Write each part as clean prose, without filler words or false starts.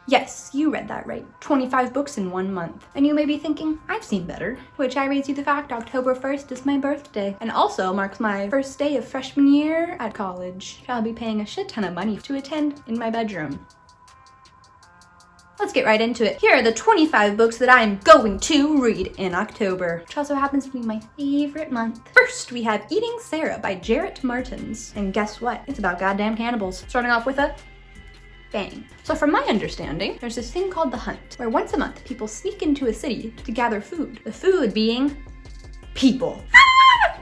Yes, you read that right. 25 books in 1 month. And you may be thinking, I've seen better. To which I raise you the fact October 1st is my birthday, and also marks my first day of freshman year at college, which I'll be paying a shit ton of money to attend in my bedroom. Let's get right into it. Here are the 25 books that I am going to read in October, which also happens to be my favorite month. First, we have Eating Sarah by Jarrett Martins. And guess what? It's about goddamn cannibals. Starting off with a bang. So from my understanding, there's this thing called the Hunt, where once a month people sneak into a city to gather food. The food being people.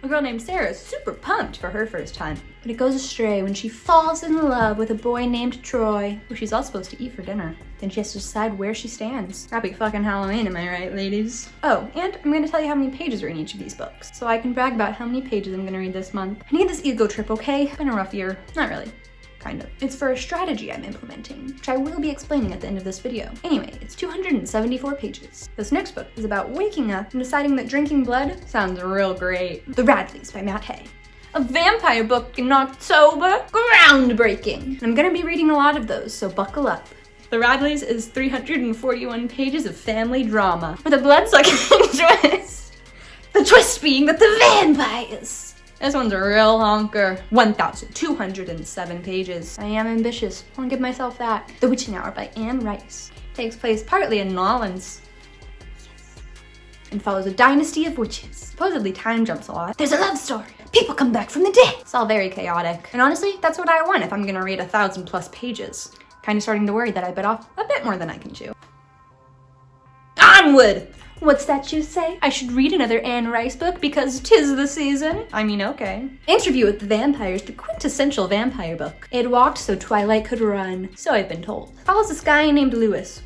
A girl named Sarah is super pumped for her first time, but it goes astray when she falls in love with a boy named Troy, who she's all supposed to eat for dinner. Then she has to decide where she stands. Happy fucking Halloween, am I right, ladies? Oh, and I'm gonna tell you how many pages are in each of these books, so I can brag about how many pages I'm gonna read this month. I need this ego trip, okay? Been a rough year. Not really. Kind of. It's for a strategy I'm implementing, which I will be explaining at the end of this video. Anyway, it's 274 pages. This next book is about waking up and deciding that drinking blood sounds real great. The Radleys by Matt Hay. A vampire book in October? Groundbreaking! And I'm gonna be reading a lot of those, so buckle up. The Radleys is 341 pages of family drama with a blood-sucking twist. The twist being that the vampires. This one's a real honker. 1,207 pages. I am ambitious. I want to give myself that. The Witching Hour by Anne Rice. Takes place partly in New Orleans. Yes. And follows a dynasty of witches. Supposedly time jumps a lot. There's a love story. People come back from the dead. It's all very chaotic. And honestly, that's what I want if I'm gonna read 1,000+ pages. Kind of starting to worry that I bit off a bit more than I can chew. Onward! What's that you say? I should read another Anne Rice book because 'tis the season? I mean, okay. Interview with the Vampires, the quintessential vampire book. It walked so Twilight could run, so I've been told. Follows this guy named Louis,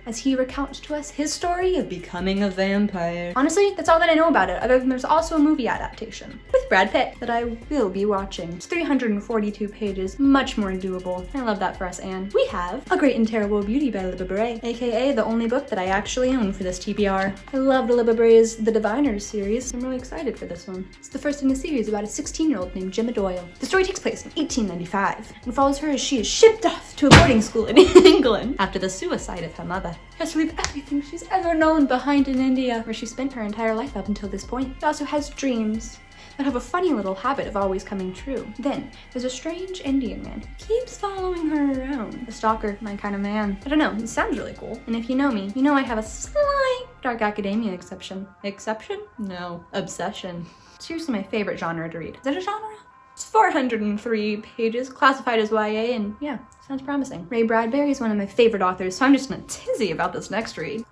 as he recounts to us his story of becoming a vampire. Honestly, that's all that I know about it, other than there's also a movie adaptation with Brad Pitt that I will be watching. It's 342 pages, much more doable. I love that for us, Anne. We have A Great and Terrible Beauty by Libba Bray, aka the only book that I actually own for this TBR. I love Libba Bray's The Diviners series. I'm really excited for this one. It's the first in a series about a 16-year-old named Gemma Doyle. The story takes place in 1895 and follows her as she is shipped off to a boarding school in England after the suicide of her mother. She has to leave everything she's ever known behind in India, where she spent her entire life up until this point. She also has dreams that have a funny little habit of always coming true. Then, there's a strange Indian man who keeps following her around. A stalker, my kind of man. I don't know, it sounds really cool. And if you know me, you know I have a slight dark academia exception. Exception? No, obsession. It's seriously my favorite genre to read. Is it a genre? It's 403 pages, classified as YA, and yeah, sounds promising. Ray Bradbury is one of my favorite authors, so I'm just in a tizzy about this next read.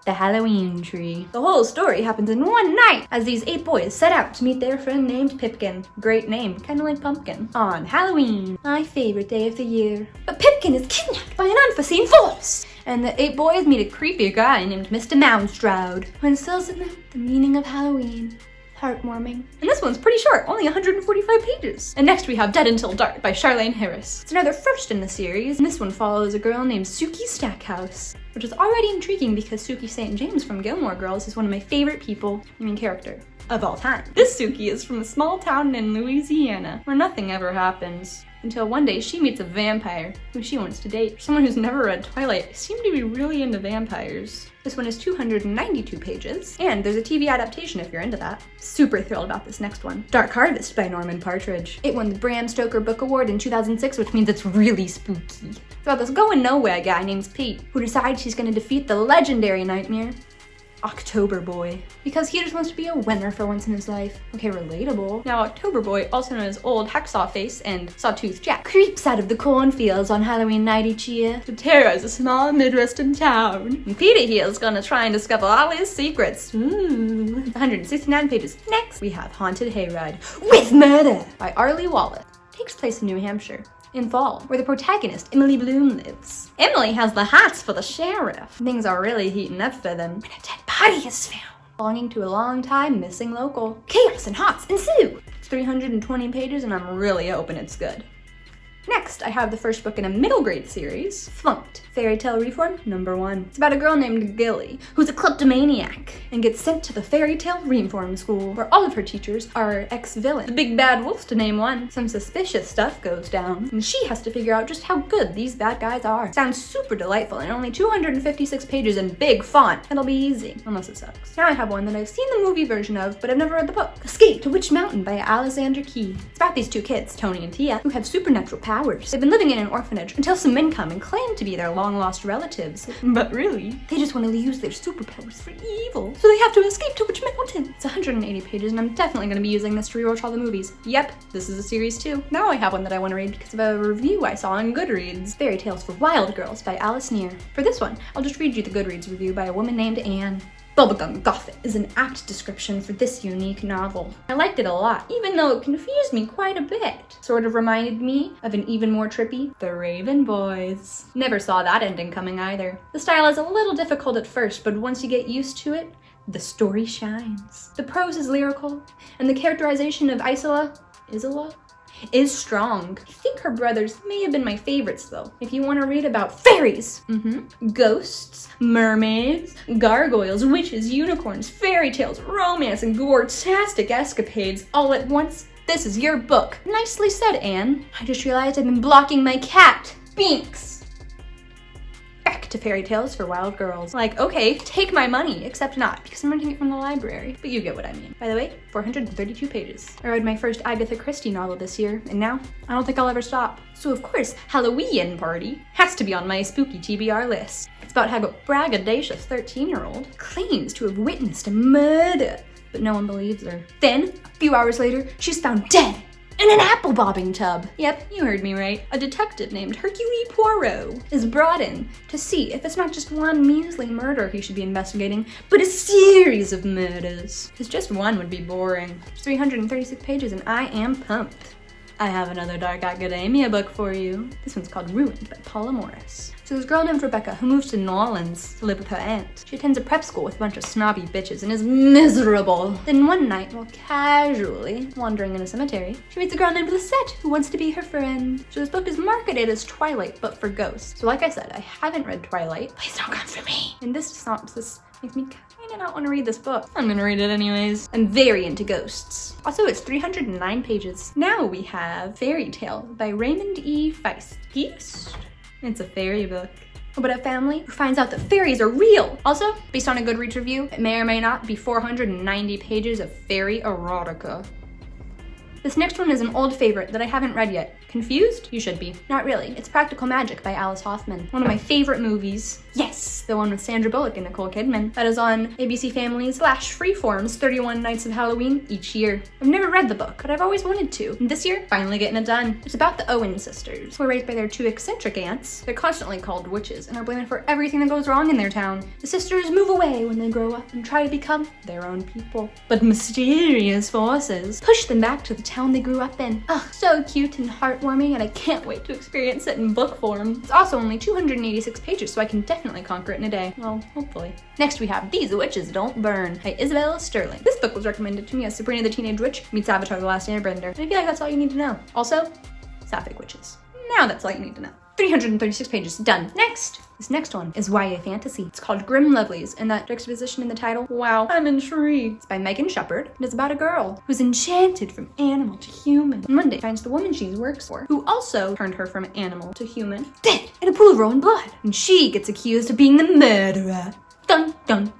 The Halloween Tree. The whole story happens in one night as these 8 boys set out to meet their friend named Pipkin. Great name, kind of like pumpkin. On Halloween, my favorite day of the year. But Pipkin is kidnapped by an unforeseen force, and the 8 boys meet a creepy guy named Mr. Moundstroud, who instills in them the meaning of Halloween. Heartwarming. And this one's pretty short, only 145 pages. And next we have Dead Until Dark by Charlaine Harris. It's another first in the series, and this one follows a girl named Sookie Stackhouse, which is already intriguing because Sookie St. James from Gilmore Girls is one of my favorite people, character, of all time. This Sookie is from a small town in Louisiana where nothing ever happens. Until one day she meets a vampire who she wants to date. For someone who's never read Twilight, I seem to be really into vampires. This one is 292 pages, and there's a TV adaptation if you're into that. Super thrilled about this next one. Dark Harvest by Norman Partridge. It won the Bram Stoker Book Award in 2006, which means it's really spooky. It's about this going-nowhere guy named Pete, who decides he's gonna defeat the legendary nightmare, October Boy, because he just wants to be a winner for once in his life. Okay, relatable. Now, October Boy, also known as Old Hacksaw Face and Sawtooth Jack, creeps out of the cornfields on Halloween night each year to terrorize a small Midwestern town. And Peter here is gonna try and discover all his secrets. Ooh. 169 pages. Next, we have Haunted Hayride with Murder by Arlie Wallet. Takes place in New Hampshire in fall, where the protagonist, Emily Bloom, lives. Emily has the hots for the sheriff. Things are really heating up for them when a dead body is found, belonging to a long-time missing local. Chaos and hots ensue. It's 320 pages, and I'm really hoping it's good. Next, I have the first book in a middle grade series, Flunked, Fairy Tale Reform #1. It's about a girl named Gilly, who's a kleptomaniac, and gets sent to the Fairy Tale Reform School, where all of her teachers are ex-villains. The big bad wolves, to name one. Some suspicious stuff goes down, and she has to figure out just how good these bad guys are. Sounds super delightful, and only 256 pages in big font. It'll be easy, unless it sucks. Now I have one that I've seen the movie version of, but I've never read the book. Escape to Witch Mountain by Alexander Key. It's about these two kids, Tony and Tia, who have supernatural powers. They've been living in an orphanage until some men come and claim to be their long-lost relatives. But really, they just want to use their superpowers for evil. So they have to escape to Witch Mountain. It's 180 pages, and I'm definitely going to be using this to rewatch all the movies. Yep, this is a series too. Now I have one that I want to read because of a review I saw on Goodreads. Fairy Tales for Wild Girls by Alice Neer. For this one, I'll just read you the Goodreads review by a woman named Anne. Bubblegum Gothic is an apt description for this unique novel. I liked it a lot, even though it confused me quite a bit. Sort of reminded me of an even more trippy The Raven Boys. Never saw that ending coming either. The style is a little difficult at first, but once you get used to it, the story shines. The prose is lyrical, and the characterization of Isola is strong. I think her brothers may have been my favorites though. If you want to read about fairies, ghosts, mermaids, gargoyles, witches, unicorns, fairy tales, romance, and gore-tastic escapades all at once, this is your book. Nicely said, Anne. I just realized I've been blocking my cat, Binks. Back to Fairy Tales for Wild Girls. Like, okay, take my money, except not, because I'm renting it from the library. But you get what I mean. By the way, 432 pages. I read my first Agatha Christie novel this year, and now I don't think I'll ever stop. So of course, Halloween Party has to be on my spooky TBR list. It's about how a braggadocious 13-year-old claims to have witnessed a murder, but no one believes her. Then, a few hours later, she's found dead in an apple bobbing tub. Yep, you heard me right. A detective named Hercule Poirot is brought in to see if it's not just one measly murder he should be investigating, but a series of murders. Because just one would be boring. It's 336 pages and I am pumped. I have another dark academia book for you. This one's called Ruined by Paula Morris. So this girl named Rebecca who moves to New Orleans to live with her aunt. She attends a prep school with a bunch of snobby bitches and is miserable. Then one night, while casually wandering in a cemetery, she meets a girl named Lisette who wants to be her friend. So this book is marketed as Twilight, but for ghosts. So like I said, I haven't read Twilight. Please don't come for me. And this synopsis makes me kinda not want to read this book. I'm gonna read it anyways. I'm very into ghosts. Also, it's 309 pages. Now we have Fairy Tale by Raymond E. Feist. It's a fairy book about a family who finds out that fairies are real. Also, based on a Goodreads review, it may or may not be 490 pages of fairy erotica. This next one is an old favorite that I haven't read yet. Confused? You should be. Not really. It's Practical Magic by Alice Hoffman. One of my favorite movies. Yes, the one with Sandra Bullock and Nicole Kidman. That is on ABC Family's Freeform's 31 Nights of Halloween each year. I've never read the book, but I've always wanted to. And this year, finally getting it done. It's about the Owen sisters, who are raised by their two eccentric aunts. They're constantly called witches and are blamed for everything that goes wrong in their town. The sisters move away when they grow up and try to become their own people. But mysterious forces push them back to the town they grew up in. Ugh, so cute and heartwarming, and I can't wait to experience it in book form. It's also only 286 pages, so I can definitely conquer it in a day. Well, hopefully. Next we have These Witches Don't Burn by Isabella Sterling. This book was recommended to me as Sabrina the Teenage Witch meets Avatar The Last Airbender, and I feel like that's all you need to know. Also, Sapphic Witches. Now that's all you need to know. 336 pages, done. Next! This next one is YA fantasy. It's called Grim Lovelies, and that juxtaposition in the title, wow, I'm intrigued. It's by Megan Shepherd, and it's about a girl who's enchanted from animal to human. And one day finds the woman she works for, who also turned her from animal to human, dead in a pool of rolling blood. And she gets accused of being the murderer. Dun, dun, dun!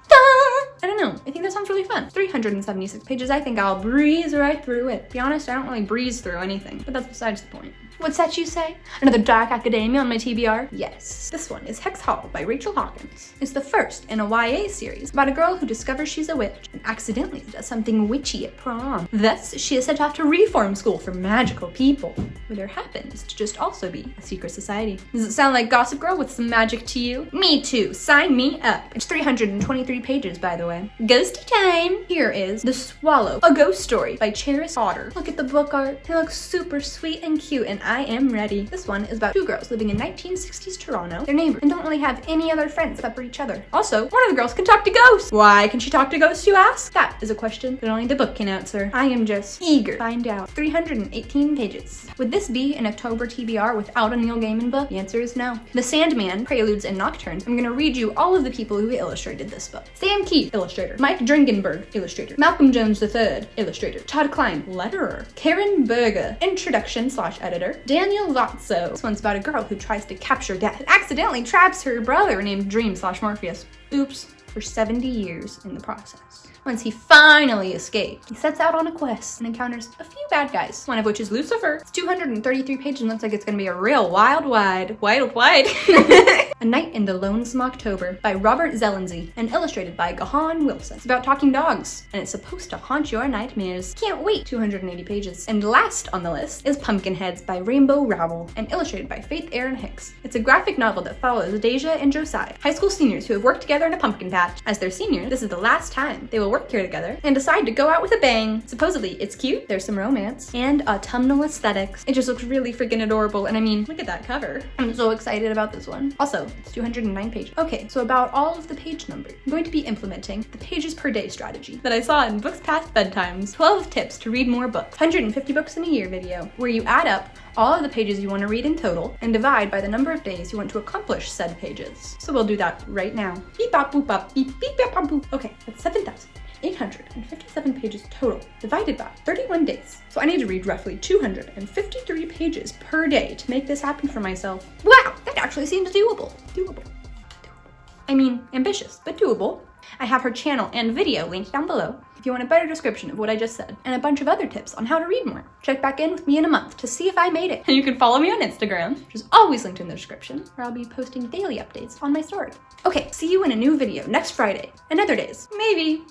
I don't know, I think that sounds really fun. 376 pages, I think I'll breeze right through it. To be honest, I don't really breeze through anything, but that's besides the point. What's that you say? Another dark academia on my TBR? Yes. This one is Hex Hall by Rachel Hawkins. It's the first in a YA series about a girl who discovers she's a witch and accidentally does something witchy at prom. Thus, she is sent off to reform school for magical people, where there happens to just also be a secret society. Does it sound like Gossip Girl with some magic to you? Me too. Sign me up. It's 323 pages, by the way. Ghosty time! Here is The Swallow, a ghost story by Cheris Otter. Look at the book art. It looks super sweet and cute, and I am ready. This one is about two girls living in 1960s Toronto. They're neighbors and don't really have any other friends except for each other. Also, one of the girls can talk to ghosts. Why can she talk to ghosts, you ask? That is a question that only the book can answer. I am just eager to find out. 318 pages. Would this be an October TBR without a Neil Gaiman book? The answer is no. The Sandman, Preludes, and Nocturnes. I'm gonna read you all of the people who illustrated this book. Sam Keith, illustrator. Mike Dringenberg, illustrator. Malcolm Jones III, illustrator. Todd Klein, letterer. Karen Berger, introduction/editor. Daniel Lotso. This one's about a girl who tries to capture death and accidentally traps her brother named Dream/Morpheus. Oops, for 70 years in the process. Once he finally escaped, he sets out on a quest and encounters a few bad guys, one of which is Lucifer. It's 233 pages and looks like it's gonna be a real wild. A Night in the Lonesome October by Robert Zelensky and illustrated by Gahan Wilson. It's about talking dogs and it's supposed to haunt your nightmares. Can't wait. 280 pages. And last on the list is Pumpkinheads by Rainbow Rowell and illustrated by Faith Erin Hicks. It's a graphic novel that follows Deja and Josiah, high school seniors who have worked together in a pumpkin patch. As their seniors, this is the last time they will work here together and decide to go out with a bang. Supposedly, it's cute, there's some romance, and autumnal aesthetics. It just looks really freaking adorable, and I mean, look at that cover. I'm so excited about this one. Also, it's 209 pages. Okay, so about all of the page numbers, I'm going to be implementing the pages per day strategy that I saw in Books Past Bedtimes. 12 tips to read more books. 150 books in a year video, where you add up all of the pages you want to read in total and divide by the number of days you want to accomplish said pages. So we'll do that right now. Beep bop boop bop, beep beep bop bop boop. Okay, that's 7,857 pages total, divided by 31 days. So I need to read roughly 253 pages per day to make this happen for myself. Wow, that actually seems doable. I mean, ambitious, but doable. I have her channel and video linked down below if you want a better description of what I just said, and a bunch of other tips on how to read more. Check back in with me in a month to see if I made it. And you can follow me on Instagram, which is always linked in the description, where I'll be posting daily updates on my story. Okay, see you in a new video next Friday, and other days, maybe.